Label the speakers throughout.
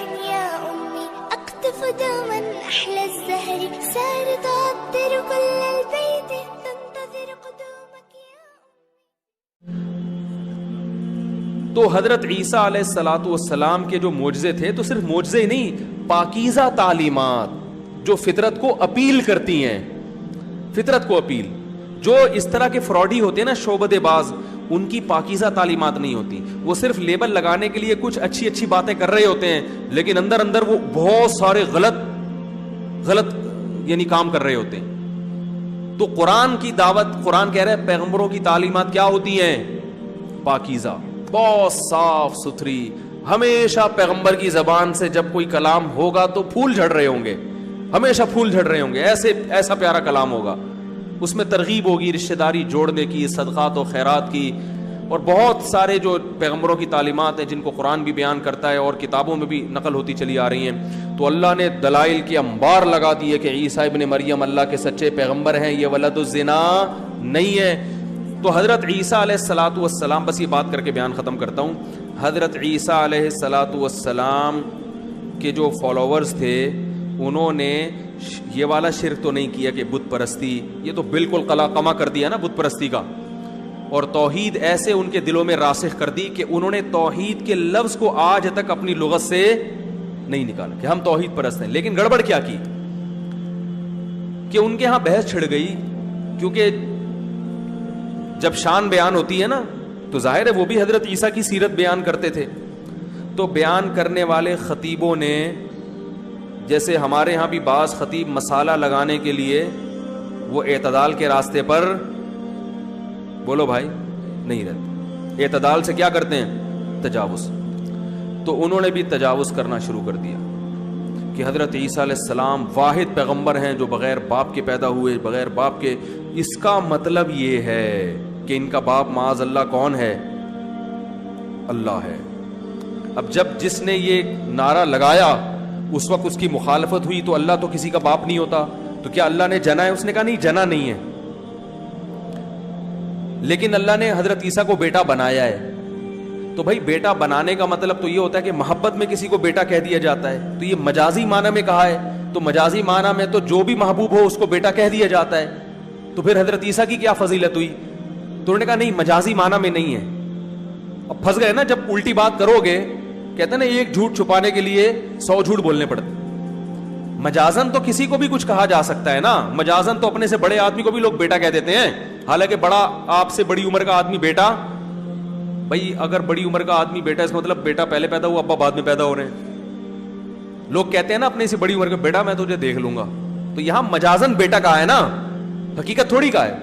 Speaker 1: يا أمي أقطف دوما أحلى الزهر سار تعطر كل البيت تنتظر قدومك يا أمي.
Speaker 2: تو حضرت عیسیٰ علیہ الصلاۃ والسلام کے جو معجزے تھے تو صرف معجزے نہیں، پاکیزہ تعلیمات جو فطرت کو اپیل کرتی ہیں، فطرت کو اپیل. جو اس طرح کے فراڈی ہوتے ہیں نا، شعبدے باز، ان کی پاکیزہ تعلیمات نہیں ہوتی. وہ صرف لیبل لگانے کے لیے کچھ اچھی اچھی باتیں کر رہے ہوتے ہیں، لیکن اندر اندر وہ بہت سارے غلط یعنی کام کر رہے ہوتے ہیں. تو قرآن کی دعوت، قرآن کہہ رہے ہیں پیغمبروں کی تعلیمات کیا ہوتی ہیں؟ پاکیزہ، بہت صاف ستھری. ہمیشہ پیغمبر کی زبان سے جب کوئی کلام ہوگا تو پھول جھڑ رہے ہوں گے، ہمیشہ پھول جھڑ رہے ہوں گے. ایسا پیارا کلام ہوگا، اس میں ترغیب ہوگی رشتہ داری جوڑنے کی، صدقات و خیرات کی، اور بہت سارے جو پیغمبروں کی تعلیمات ہیں جن کو قرآن بھی بیان کرتا ہے اور کتابوں میں بھی نقل ہوتی چلی آ رہی ہیں. تو اللہ نے دلائل کے انبار لگا دیے کہ عیسیٰ ابن مریم اللہ کے سچے پیغمبر ہیں، یہ ولد الزنا نہیں ہے. تو حضرت عیسیٰ علیہ الصلاۃ والسلام، بس یہ بات کر کے بیان ختم کرتا ہوں. حضرت عیسیٰ علیہ الصلاۃ والسلام کے جو فالوورز تھے انہوں نے یہ والا شرک تو نہیں کیا کہ بت پرستی، یہ تو بالکل قمع کر دیا نا بت پرستی کا، اور توحید ایسے ان کے دلوں میں راسخ کر دی کہ انہوں نے توحید کے لفظ کو آج تک اپنی لغت سے نہیں نکالا کہ ہم توحید پرست ہیں. لیکن گڑبڑ کیا کی کہ ان کے ہاں بحث چھڑ گئی، کیونکہ جب شان بیان ہوتی ہے نا تو ظاہر ہے وہ بھی حضرت عیسیٰ کی سیرت بیان کرتے تھے. تو بیان کرنے والے خطیبوں نے، جیسے ہمارے ہاں بھی بعض خطیب مسالہ لگانے کے لیے وہ اعتدال کے راستے پر، بولو بھائی، نہیں رہتے. اعتدال سے کیا کرتے ہیں؟ تجاوز. تو انہوں نے بھی تجاوز کرنا شروع کر دیا کہ حضرت عیسیٰ علیہ السلام واحد پیغمبر ہیں جو بغیر باپ کے پیدا ہوئے، بغیر باپ کے. اس کا مطلب یہ ہے کہ ان کا باپ معاذ اللہ کون ہے؟ اللہ ہے. اب جب جس نے یہ نعرہ لگایا اس وقت اس کی مخالفت ہوئی، تو اللہ تو کسی کا باپ نہیں ہوتا، تو کیا اللہ نے جنا ہے؟ اس نے کہا نہیں، جنا نہیں ہے، لیکن اللہ نے حضرت عیسیٰ کو بیٹا بنایا ہے. تو بھائی بیٹا بنانے کا مطلب تو یہ ہوتا ہے کہ محبت میں کسی کو بیٹا کہہ دیا جاتا ہے. تو یہ مجازی معنی میں کہا ہے، تو مجازی معنی میں تو جو بھی محبوب ہو اس کو بیٹا کہہ دیا جاتا ہے. تو پھر حضرت عیسیٰ کی کیا فضیلت ہوئی؟ تو انہوں نے کہا نہیں، مجازی معنی میں نہیں ہے. اب پھنس گئے نا، جب الٹی بات کرو گے، کہتے ہیں نا ایک جھوٹ چھپانے کے لیے 100 جھوٹ بولنے پڑتے. مجازن تو کسی کو بھی کچھ کہا جا سکتا ہے نا. مجازن تو اپنے سے بڑے آدمی کو بھی لوگ بیٹا کہہ دیتے ہیں، حالانکہ بڑا آپ سے بڑی عمر کا آدمی بیٹا. بھائی اگر بڑی عمر کا آدمی بیٹا، اس کا مطلب بیٹا پہلے پیدا ہوا، ابا بعد میں پیدا ہو رہے ہیں. لوگ کہتے ہیں نا اپنے سے بڑی عمر کا بیٹا میں تجھے دیکھ لوں گا. تو یہاں مجازن بیٹا کہا ہے نا، حقیقت تھوڑی کہا ہے.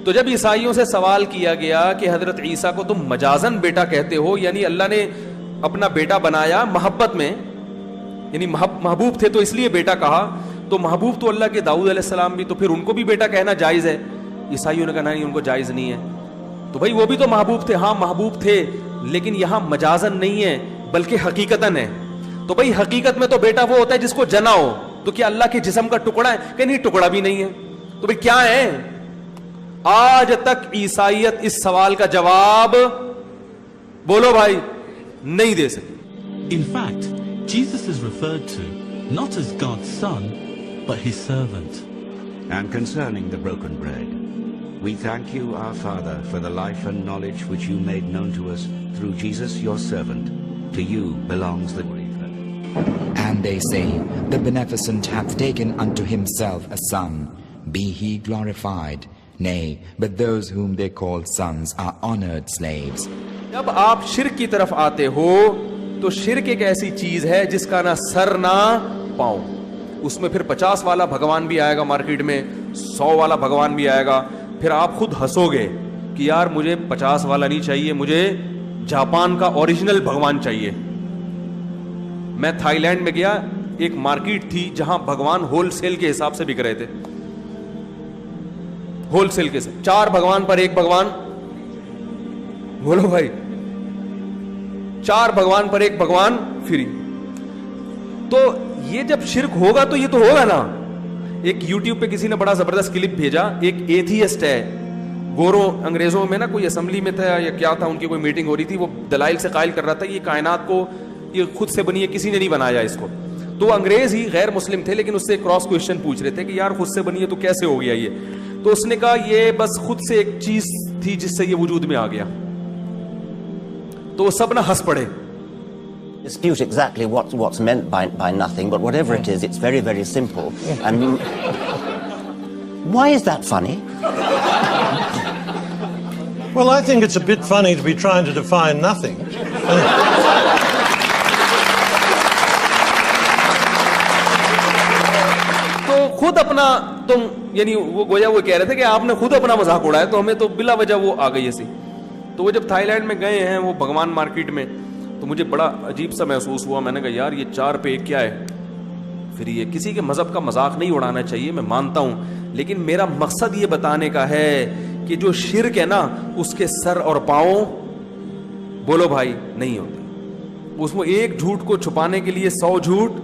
Speaker 2: تو جب عیسائیوں سے سوال کیا گیا کہ حضرت عیسیٰ کو تم مجازن بیٹا کہتے ہو، یعنی اللہ نے اپنا بیٹا بنایا محبت میں، یعنی محبوب تھے تو اس لیے بیٹا کہا، تو محبوب تو اللہ کے داؤد علیہ السلام بھی، تو پھر ان کو بھی بیٹا کہنا جائز ہے. عیسائیوں نے کہا نہیں، ان کو جائز نہیں ہے. تو بھائی وہ بھی تو محبوب تھے. ہاں محبوب تھے، لیکن یہاں مجازن نہیں ہے بلکہ حقیقتاً ہے. تو بھائی حقیقت میں تو بیٹا وہ ہوتا ہے جس کو جنا ہو. تو کیا اللہ کے جسم کا ٹکڑا ہے؟ کہ نہیں، ٹکڑا بھی نہیں ہے. تو بھائی کیا ہے؟ آج تک عیسائیت اس سوال کا جواب بولو بھائی نہیں دے سکی.
Speaker 3: In fact, Jesus is referred to not as God's son, but his servant.
Speaker 4: And concerning the broken bread, we thank you, our Father, for the life and knowledge which you made known to us through Jesus your servant. To you belongs the glory.
Speaker 5: And they say, the Beneficent hath taken unto himself a son. Be he glorified. Nay, but those whom they call sons are honored slaves.
Speaker 2: جب آپ شرک کی طرف آتے ہو تو شرک ایک ایسی چیز ہے جس کا نہ سر نہ پاؤں. اس میں پھر 50 والا بھگوان بھی آئے گا مارکیٹ میں، 100 والا بھگوان بھی آئے گا. پھر آپ خود ہنسو گے کہ یار مجھے 50 والا نہیں چاہیے، مجھے جاپان کا اوریجنل بھگوان چاہیے. میں تھائی لینڈ میں گیا، ایک مارکیٹ تھی جہاں بھگوان ہول سیل کے حساب سے بک رہے تھے. ہول سیل کے ساتھ 4 بھگوان پر 1 بھگوان. بولو بھائی، 4 بھگوان پر 1 بھگوان فری. تو یہ جب شرک ہوگا تو یہ تو ہوگا نا. ایک یوٹیوب پہ کسی نے بڑا زبردست کلپ بھیجا، ایک ایتھیسٹ ہے، گوروں انگریزوں میں نا کوئی اسمبلی میں تھا یا کیا تھا، ان کی کوئی میٹنگ ہو رہی تھی، وہ دلائل سے قائل کر رہا تھا یہ کائنات کو یہ خود سے بنی ہے, کسی نے نہیں بنایا اس کو. تو وہ انگریز ہی غیر مسلم تھے, لیکن اس سے کراس کوشچن پوچھ رہے تھے کہ یار خود سے بنی ہے تو کیسے ہو گیا یہ. تو اس نے کہا یہ بس خود سے ایک چیز تھی جس سے یہ وجود میں آ گیا. تو وہ سب نہ ہنس پڑے.
Speaker 6: Dispute exactly what's meant by nothing, but whatever it is, it's very, very simple. I mean, why is that funny?
Speaker 7: Well, I think it's a bit funny to be trying to define nothing.
Speaker 2: تو خود اپنا تم, یعنی وہ گویا وہ کہہ رہے تھے کہ آپ نے خود اپنا مذاق اڑایا, تو ہمیں تو بلا وجہ وہ آ گئی ایسی. تو وہ جب تھائی لینڈ میں گئے ہیں, وہ بھگوان مارکیٹ میں, تو مجھے بڑا عجیب سا محسوس ہوا. میں نے کہا یار یہ 4 پہ 1 کیا ہے. پھر یہ کسی کے مذہب کا مذاق نہیں اڑانا چاہیے, میں مانتا ہوں, لیکن میرا مقصد یہ بتانے کا ہے کہ جو شرک ہے نا اس کے سر اور پاؤں بولو بھائی نہیں ہوتے. اس میں ایک جھوٹ کو چھپانے کے لیے 100 جھوٹ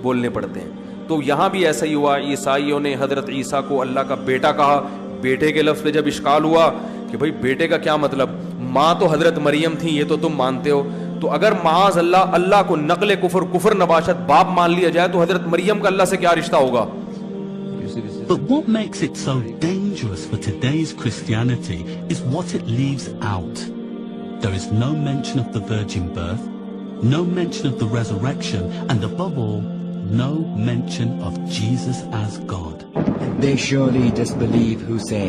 Speaker 2: بولنے پڑتے ہیں. تو یہاں بھی ایسا ہی ہوا. عیسائیوں نے حضرت عیسیٰ کو اللہ کا بیٹا کہا. بیٹے کے لفظ پہ جب اشکال ہوا کہ بھائی بیٹے کا کیا مطلب, ماں تو حضرت مریم تھی, یہ تو تم مانتے ہو, تو اگر معاذ اللہ اللہ کو نقل کفر نباشت باپ مان لیا جائے تو حضرت مریم کا اللہ سے کیا رشتہ ہوگا.
Speaker 3: But what makes it so dangerous for today's Christianity is what it leaves out. There is no mention of the virgin birth, no mention of the resurrection, and above all, no mention of Jesus as God.
Speaker 5: They surely disbelieve who say,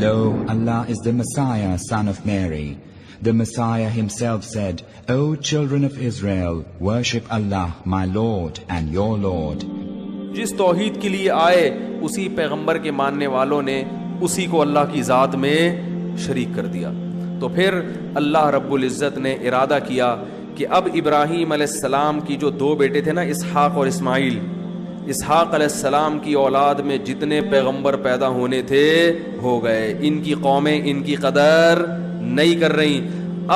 Speaker 5: Lo, Allah is the Messiah, son of Mary. The Messiah himself said, O children of Israel, worship Allah, my Lord and your Lord.
Speaker 2: جس توحید کے لیے آئے اسی پیغمبر کے ماننے والوں نے اسی کو اللہ کی ذات میں شریک کر دیا. تو پھر اللہ رب العزت نے ارادہ کیا کہ اب ابراہیم علیہ السلام کی جو 2 بیٹے تھے نا, اسحاق اور اسماعیل, اسحاق علیہ السلام کی اولاد میں جتنے پیغمبر پیدا ہونے تھے ہو گئے. ان کی قومیں ان کی قدر نہیں کر رہی.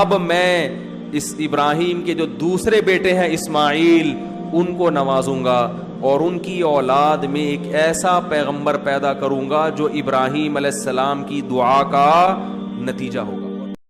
Speaker 2: اب میں اس ابراہیم کے جو دوسرے بیٹے ہیں اسماعیل, ان کو نوازوں گا اور ان کی اولاد میں ایک ایسا پیغمبر پیدا کروں گا جو ابراہیم علیہ السلام کی دعا کا نتیجہ ہوگا.